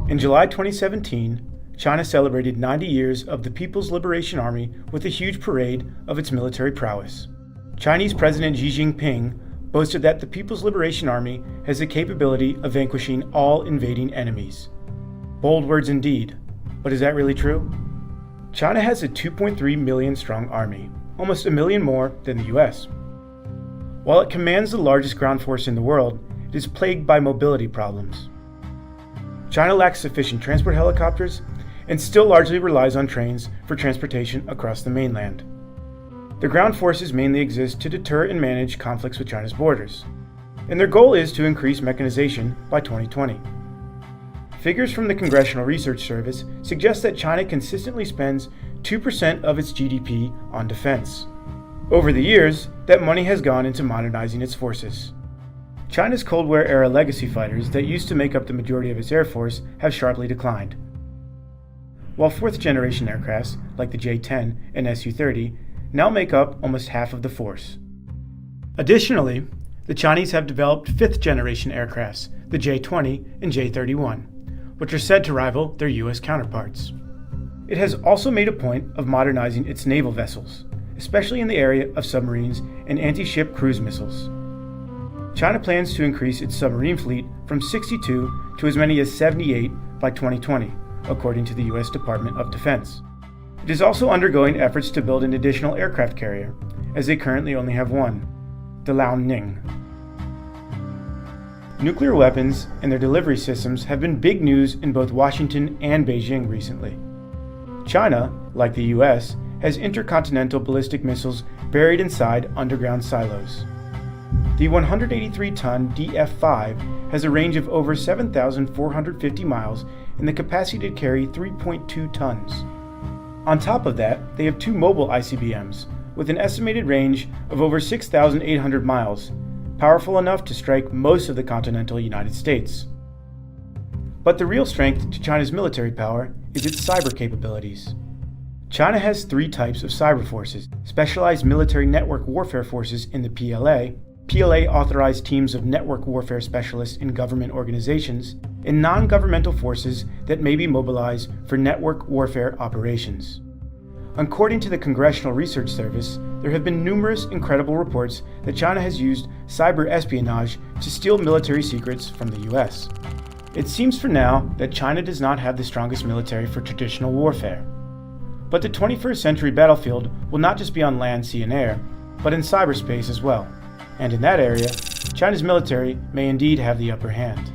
In July 2017, China celebrated 90 years of the People's Liberation Army with a huge parade of its military prowess. Chinese President Xi Jinping boasted that the People's Liberation Army has the capability of vanquishing all invading enemies. Bold words indeed, but is that really true? China has a 2.3 million strong army, almost a million more than the US. While it commands the largest ground force in the world, it is plagued by mobility problems. China lacks sufficient transport helicopters and still largely relies on trains for transportation across the mainland. The ground forces mainly exist to deter and manage conflicts with China's borders, and their goal is to increase mechanization by 2020. Figures from the Congressional Research Service suggest that China consistently spends 2% of its GDP on defense. Over the years, that money has gone into modernizing its forces. China's Cold War-era legacy fighters that used to make up the majority of its air force have sharply declined, while fourth-generation aircrafts, like the J-10 and Su-30, now make up almost half of the force. Additionally, the Chinese have developed fifth-generation aircrafts, the J-20 and J-31, which are said to rival their US counterparts. It has also made a point of modernizing its naval vessels, especially in the area of submarines and anti-ship cruise missiles. China plans to increase its submarine fleet from 62 to as many as 78 by 2020, according to the US Department of Defense. It is also undergoing efforts to build an additional aircraft carrier, as they currently only have one, the Liaoning. Nuclear weapons and their delivery systems have been big news in both Washington and Beijing recently. China, like the US, has intercontinental ballistic missiles buried inside underground silos. The 183-ton DF-5 has a range of over 7,450 miles and the capacity to carry 3.2 tons. On top of that, they have two mobile ICBMs with an estimated range of over 6,800 miles, powerful enough to strike most of the continental United States. But the real strength to China's military power is its cyber capabilities. China has three types of cyber forces: specialized military network warfare forces in the PLA, PLA-authorized teams of network warfare specialists in government organizations, and non-governmental forces that may be mobilized for network warfare operations. According to the Congressional Research Service, there have been numerous incredible reports that China has used cyber espionage to steal military secrets from the US. It seems for now that China does not have the strongest military for traditional warfare. But the 21st century battlefield will not just be on land, sea, and air, but in cyberspace as well. And in that area, China's military may indeed have the upper hand.